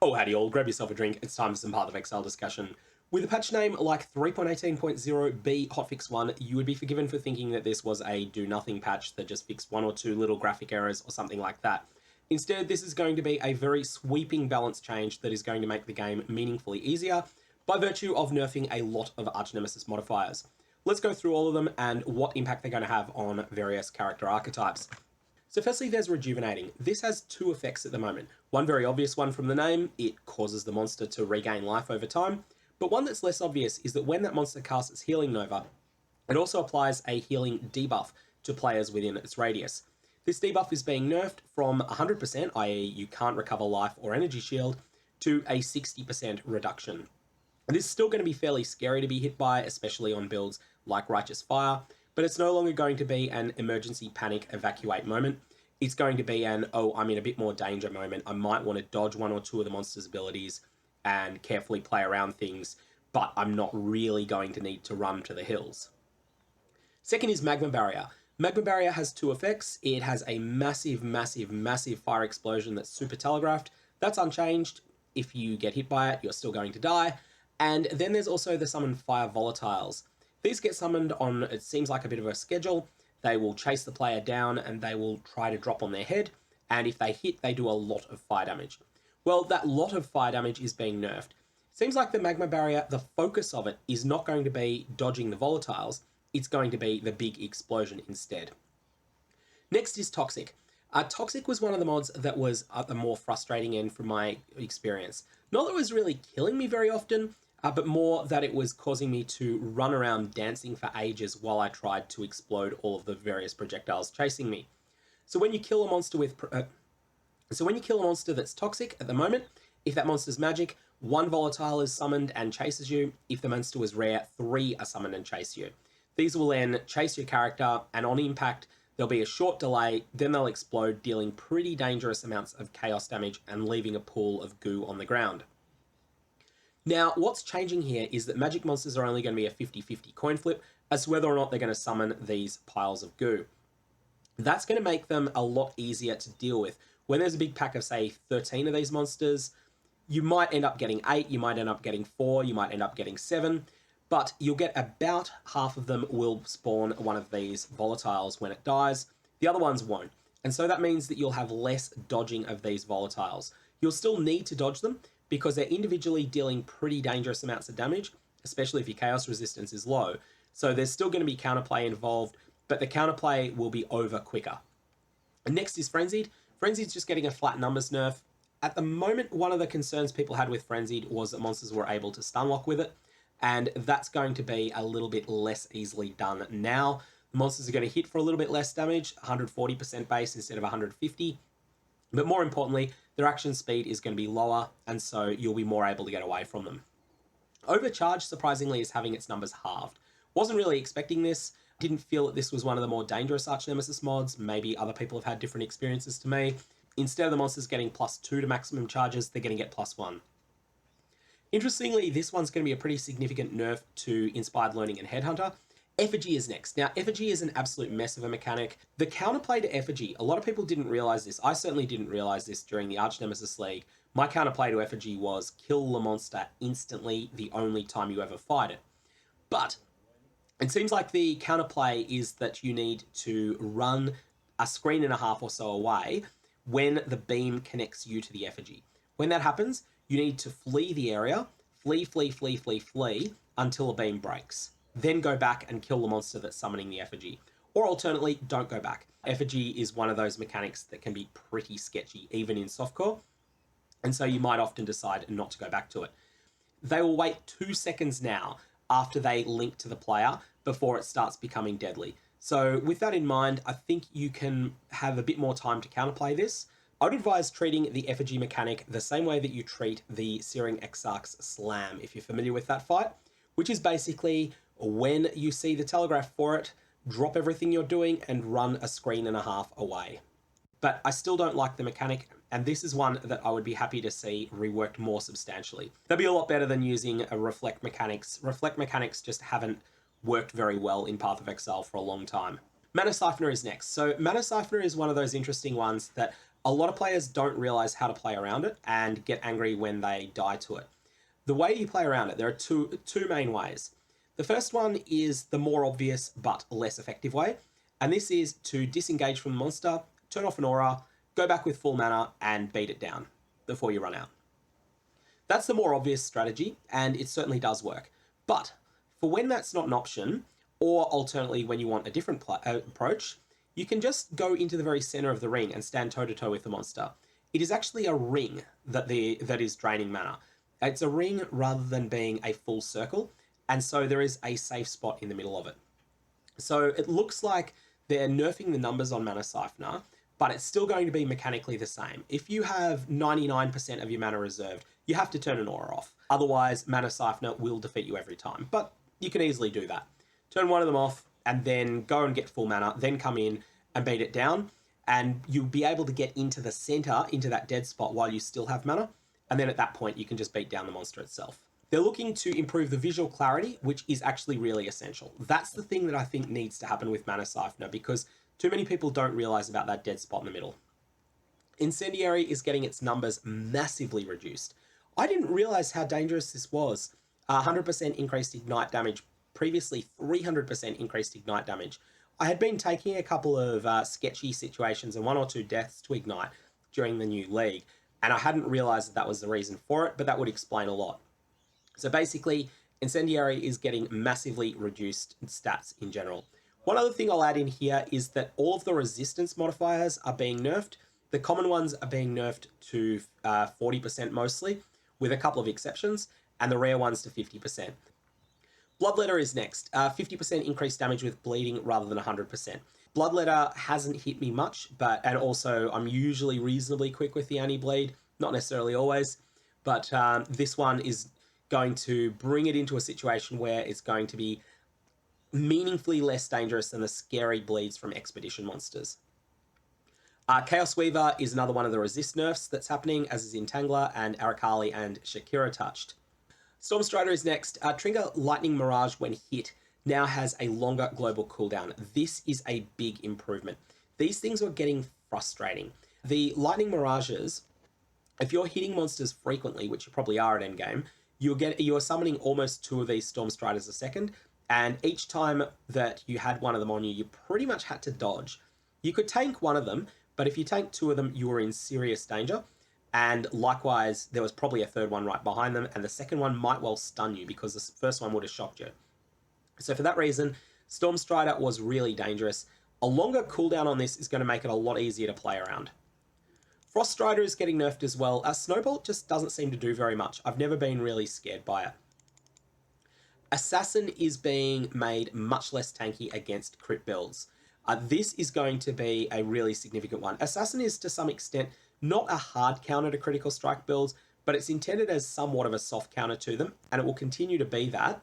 Oh, howdy all, grab yourself a drink, it's time for some Path of Exile discussion. With a patch name like 3.18.0b Hotfix1, you would be forgiven for thinking that this was a do-nothing patch that just fixed one or two little graphic errors or something like that. Instead, this is going to be a very sweeping balance change that is going to make the game meaningfully easier by virtue of nerfing a lot of Archnemesis modifiers. Let's go through all of them and what impact they're going to have on various character archetypes. So firstly, there's Rejuvenating. This has two effects at the moment. One very obvious one from the name, it causes the monster to regain life over time. But one that's less obvious is that when that monster casts its Healing Nova, it also applies a healing debuff to players within its radius. This debuff is being nerfed from 100%, i.e. you can't recover life or energy shield, to a 60% reduction. And this is still going to be fairly scary to be hit by, especially on builds like Righteous Fire, but it's no longer going to be an emergency panic evacuate moment. It's going to be an, oh, I'm in a bit more danger moment. I might want to dodge one or two of the monster's abilities and carefully play around things, but I'm not really going to need to run to the hills. Second is Magma Barrier. Magma Barrier has two effects. It has a massive, massive, massive fire explosion that's super telegraphed. That's unchanged. If you get hit by it, you're still going to die. And then there's also the summon Fire Volatiles. These get summoned on, it seems like a bit of a schedule. They will chase the player down and they will try to drop on their head. And if they hit, they do a lot of fire damage. Well, that lot of fire damage is being nerfed. Seems like the Magma Barrier, the focus of it is not going to be dodging the volatiles. It's going to be the big explosion instead. Next is Toxic. Toxic was one of the mods that was at the more frustrating end from my experience. Not that it was really killing me very often, but more that it was causing me to run around dancing for ages while I tried to explode all of the various projectiles chasing me. So when you kill a monster that's toxic at the moment, if that monster's magic, one volatile is summoned and chases you. If the monster was rare, 3 are summoned and chase you. These will then chase your character, and on impact, there'll be a short delay, then they'll explode, dealing pretty dangerous amounts of chaos damage and leaving a pool of goo on the ground. Now, what's changing here is that magic monsters are only going to be a 50-50 coin flip as to whether or not they're going to summon these piles of goo. That's going to make them a lot easier to deal with. When there's a big pack of, say, 13 of these monsters, you might end up getting 8, you might end up getting 4, you might end up getting 7, but you'll get about half of them will spawn one of these volatiles when it dies. The other ones won't. And so that means that you'll have less dodging of these volatiles. You'll still need to dodge them, because they're individually dealing pretty dangerous amounts of damage, especially if your chaos resistance is low. So there's still going to be counterplay involved, but the counterplay will be over quicker. And next is Frenzied. Frenzied's just getting a flat numbers nerf. At the moment, one of the concerns people had with Frenzied was that monsters were able to stun lock with it, and that's going to be a little bit less easily done now. The monsters are going to hit for a little bit less damage, 140% base instead of 150. But more importantly, their action speed is going to be lower, and so you'll be more able to get away from them. Overcharge, surprisingly, is having its numbers halved. Wasn't really expecting this. Didn't feel that this was one of the more dangerous Archnemesis mods. Maybe other people have had different experiences to me. Instead of the monsters getting +2 to maximum charges, they're going to get +1. Interestingly, this one's going to be a pretty significant nerf to Inspired Learning and Headhunter. Effigy is next. Now, Effigy is an absolute mess of a mechanic. The counterplay to Effigy, a lot of people didn't realize this. I certainly didn't realize this during the Archnemesis League. My counterplay to Effigy was kill the monster instantly the only time you ever fight it. But it seems like the counterplay is that you need to run a screen and a half or so away when the beam connects you to the Effigy. When that happens, you need to flee the area, flee until a beam breaks. Then go back and kill the monster that's summoning the Effigy. Or alternately, don't go back. Effigy is one of those mechanics that can be pretty sketchy, even in softcore, and so you might often decide not to go back to it. They will wait 2 seconds now after they link to the player before it starts becoming deadly. So with that in mind, I think you can have a bit more time to counterplay this. I would advise treating the Effigy mechanic the same way that you treat the Searing Exarch's Slam, if you're familiar with that fight, which is basically when you see the telegraph for it, drop everything you're doing and run a screen and a half away. But I still don't like the mechanic, and this is one that I would be happy to see reworked more substantially. That'd be a lot better than using a Reflect mechanics. Reflect mechanics just haven't worked very well in Path of Exile for a long time. Mana Siphoner is next. So Mana Siphoner is one of those interesting ones that A lot of players don't realize how to play around it and get angry when they die to it. The way you play around it, there are two main ways. The first one is the more obvious but less effective way, and this is to disengage from the monster, turn off an aura, go back with full mana, and beat it down before you run out. That's the more obvious strategy, and it certainly does work. But for when that's not an option, or alternately when you want a different approach, you can just go into the very center of the ring and stand toe-to-toe with the monster. It is actually a ring that is draining mana. It's a ring rather than being a full circle, and so there is a safe spot in the middle of it. So it looks like they're nerfing the numbers on Mana Siphoner, but it's still going to be mechanically the same. If you have 99% of your mana reserved, you have to turn an aura off. Otherwise, Mana Siphoner will defeat you every time, but you can easily do that. Turn one of them off, and then go and get full mana, then come in and beat it down, and you'll be able to get into the center, into that dead spot while you still have mana, and then at that point you can just beat down the monster itself. They're looking to improve the visual clarity, which is actually really essential. That's the thing that I think needs to happen with Mana Siphoner, because too many people don't realize about that dead spot in the middle. Incendiary is getting its numbers massively reduced. I didn't realize how dangerous this was. 100% increased ignite damage, previously 300% increased ignite damage. I had been taking a couple of sketchy situations and 1 or 2 deaths to ignite during the new league, and I hadn't realized that was the reason for it, but that would explain a lot. So basically, Incendiary is getting massively reduced stats in general. One other thing I'll add in here is that all of the resistance modifiers are being nerfed. The common ones are being nerfed to 40% mostly, with a couple of exceptions, and the rare ones to 50%. Bloodletter is next. 50% increased damage with bleeding rather than 100%. Bloodletter hasn't hit me much, and also I'm usually reasonably quick with the anti-bleed. Not necessarily always, but this one is going to bring it into a situation where it's going to be meaningfully less dangerous than the scary bleeds from Expedition monsters. Chaos Weaver is another one of the resist nerfs that's happening, as is Entangler and Arakali and Shakira touched. Stormstrider is next. Tringa Lightning Mirage, when hit, now has a longer global cooldown. This is a big improvement. These things were getting frustrating. The Lightning Mirages, if you're hitting monsters frequently, which you probably are at endgame, you're summoning almost 2 of these Stormstriders a second, and each time that you had one of them on you, you pretty much had to dodge. You could tank one of them, but if you tanked 2 of them, you were in serious danger. And likewise, there was probably a third one right behind them, and the second one might well stun you because the first one would have shocked you. So for that reason, Stormstrider was really dangerous. A longer cooldown on this is going to make it a lot easier to play around. Froststrider is getting nerfed as well. Snowbolt just doesn't seem to do very much. I've never been really scared by it. Assassin is being made much less tanky against crit builds. This is going to be a really significant one. Assassin is to some extent not a hard counter to critical strike builds, but it's intended as somewhat of a soft counter to them, and it will continue to be that,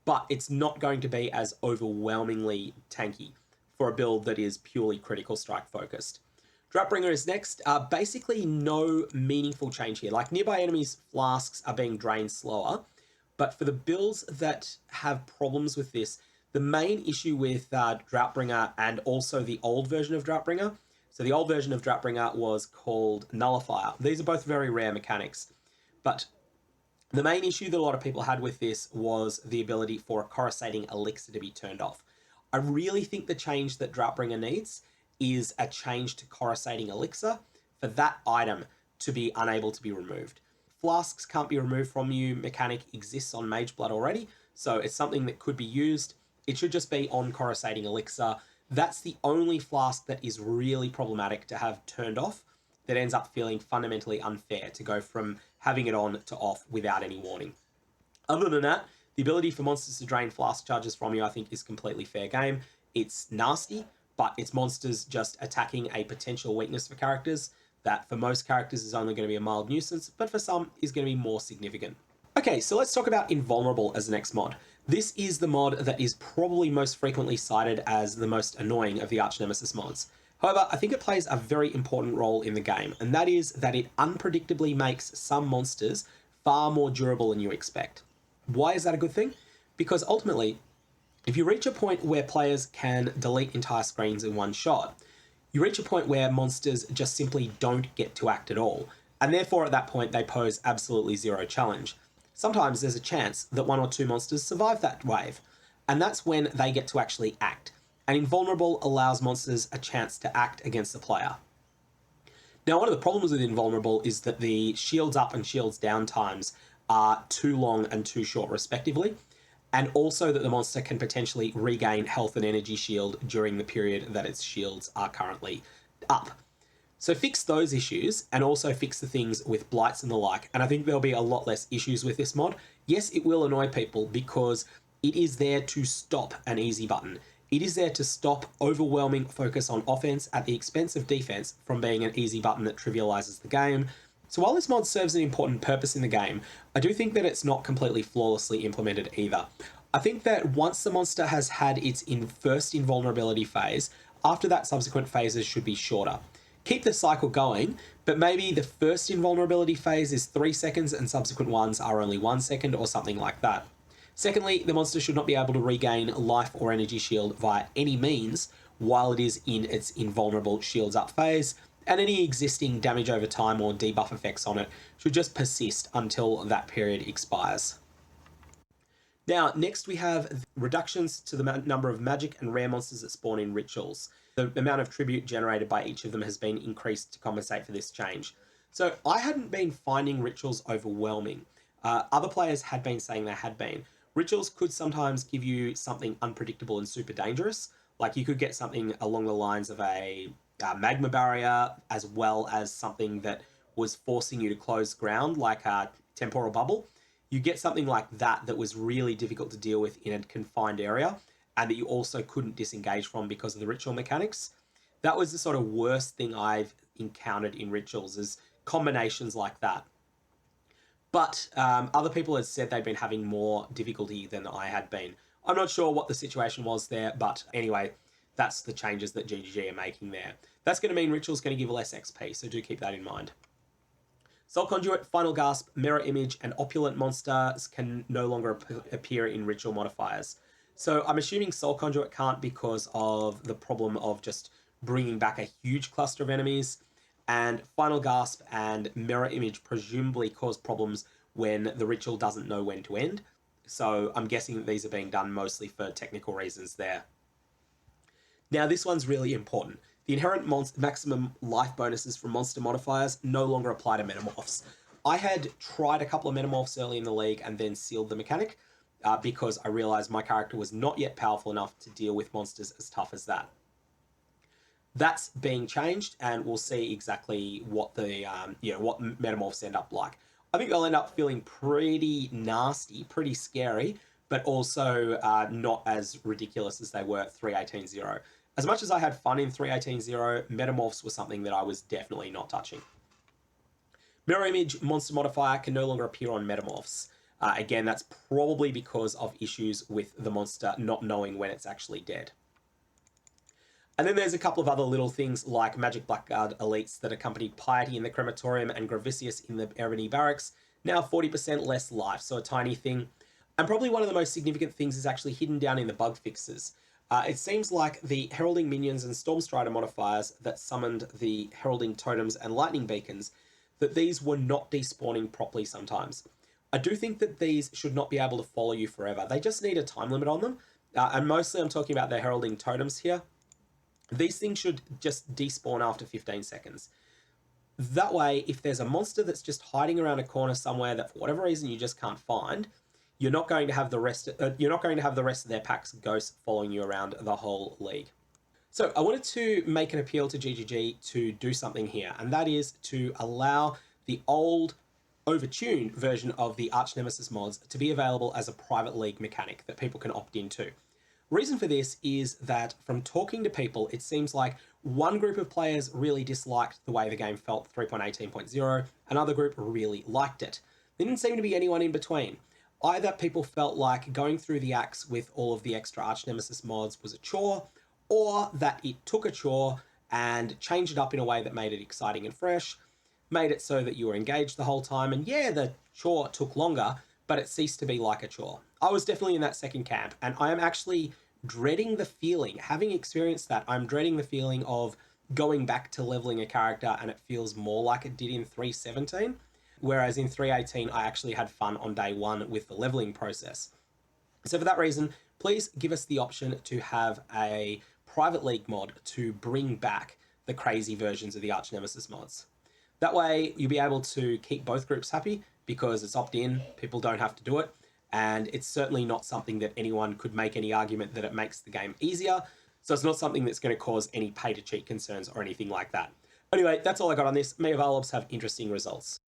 but it's not going to be as overwhelmingly tanky for a build that is purely critical strike focused. Dropbringer is next. Basically no meaningful change here. Like, nearby enemies' flasks are being drained slower, but for the builds that have problems with this, the main issue with Dropbringer and also the old version of Dropbringer, so the old version of Dropbringer was called Nullifier. These are both very rare mechanics, but the main issue that a lot of people had with this was the ability for a coruscating elixir to be turned off. I really think the change that Dropbringer needs is a change to coruscating elixir for that item to be unable to be removed. Flasks can't be removed from you mechanic exists on Mage Blood already, so it's something that could be used. It should just be on coruscating elixir. That's the only flask that is really problematic to have turned off, that ends up feeling fundamentally unfair to go from having it on to off without any warning. Other than that, the ability for monsters to drain flask charges from you, I think, is completely fair game. It's nasty, but it's monsters just attacking a potential weakness for characters that for most characters is only going to be a mild nuisance, but for some is going to be more significant. Okay, so let's talk about Invulnerable as the next mod. This is the mod that is probably most frequently cited as the most annoying of the Archnemesis mods. However, I think it plays a very important role in the game, and that is that it unpredictably makes some monsters far more durable than you expect. Why is that a good thing? Because ultimately, if you reach a point where players can delete entire screens in one shot, you reach a point where monsters just simply don't get to act at all, and therefore at that point they pose absolutely zero challenge. Sometimes there's a chance that one or two monsters survive that wave, and that's when they get to actually act. And Invulnerable allows monsters a chance to act against the player. Now, one of the problems with Invulnerable is that the shields up and shields down times are too long and too short respectively, and also that the monster can potentially regain health and energy shield during the period that its shields are currently up. So fix those issues, and also fix the things with blights and the like, and I think there'll be a lot less issues with this mod. Yes, it will annoy people because it is there to stop an easy button. It is there to stop overwhelming focus on offense at the expense of defense from being an easy button that trivializes the game. So while this mod serves an important purpose in the game, I do think that it's not completely flawlessly implemented either. I think that once the monster has had its first invulnerability phase, after that subsequent phases should be shorter. Keep the cycle going, but maybe the first invulnerability phase is 3 seconds and subsequent ones are only 1 second or something like that. Secondly, the monster should not be able to regain life or energy shield via any means while it is in its invulnerable shields up phase, and any existing damage over time or debuff effects on it should just persist until that period expires. Now, next we have reductions to the number of magic and rare monsters that spawn in rituals. The amount of tribute generated by each of them has been increased to compensate for this change. So I hadn't been finding rituals overwhelming. Other players had been saying they had been. Rituals could sometimes give you something unpredictable and super dangerous. Like you could get something along the lines of a Magma Barrier, as well as something that was forcing you to close ground, like a Temporal Bubble. You get something like that that was really difficult to deal with in a confined area, and that you also couldn't disengage from because of the ritual mechanics. That was the sort of worst thing I've encountered in rituals, is combinations like that. But other people had said they'd been having more difficulty than I had been. I'm not sure what the situation was there, but anyway, that's the changes that GGG are making there. That's going to mean Ritual's going to give less XP, so do keep that in mind. Soul Conduit, Final Gasp, Mirror Image, and Opulent monsters can no longer appear in Ritual modifiers. So I'm assuming Soul Conduit can't because of the problem of just bringing back a huge cluster of enemies, and Final Gasp and Mirror Image presumably cause problems when the ritual doesn't know when to end. So I'm guessing that these are being done mostly for technical reasons there. Now this one's really important. The inherent maximum life bonuses from monster modifiers no longer apply to metamorphs. I had tried a couple of metamorphs early in the league and then sealed the mechanic because I realized my character was not yet powerful enough to deal with monsters as tough as that. That's being changed, and we'll see exactly what the what metamorphs end up like. I think they'll end up feeling pretty nasty, pretty scary, but also not as ridiculous as they were at 3.18.0. As much as I had fun in 3.18.0, metamorphs was something that I was definitely not touching. Mirror Image monster modifier can no longer appear on metamorphs. Again, that's probably because of issues with the monster not knowing when it's actually dead. And then there's a couple of other little things like Magic Blackguard elites that accompanied Piety in the Crematorium and Gravicius in the Ebony Barracks. Now 40% less life, so a tiny thing. And probably one of the most significant things is actually hidden down in the bug fixes. It seems like the Heralding Minions and Stormstrider modifiers that summoned the Heralding Totems and Lightning Beacons, that these were not despawning properly sometimes. I do think that these should not be able to follow you forever. They just need a time limit on them. And mostly I'm talking about the Heralding Totems here. These things should just despawn after 15 seconds. That way, if there's a monster that's just hiding around a corner somewhere that for whatever reason you just can't find, you're not going to have the rest of their pack's ghosts following you around the whole league. So I wanted to make an appeal to GGG to do something here, and that is to allow the old overtuned version of the Archnemesis mods to be available as a private league mechanic that people can opt into. Reason for this is that from talking to people, it seems like one group of players really disliked the way the game felt 3.18.0, another group really liked it. There didn't seem to be anyone in between. Either people felt like going through the acts with all of the extra Archnemesis mods was a chore, or that it took a chore and changed it up in a way that made it exciting and fresh, made it so that you were engaged the whole time, and yeah, the chore took longer, but it ceased to be like a chore. I was definitely in that second camp, and I am actually dreading the feeling, having experienced that, I'm dreading the feeling of going back to leveling a character and it feels more like it did in 3.17. Whereas in 3.18, I actually had fun on day one with the leveling process. So for that reason, please give us the option to have a private league mod to bring back the crazy versions of the Archnemesis mods. That way, you'll be able to keep both groups happy because it's opt-in, people don't have to do it, and it's certainly not something that anyone could make any argument that it makes the game easier, so it's not something that's going to cause any pay-to-cheat concerns or anything like that. Anyway, that's all I got on this. May Valobs have interesting results.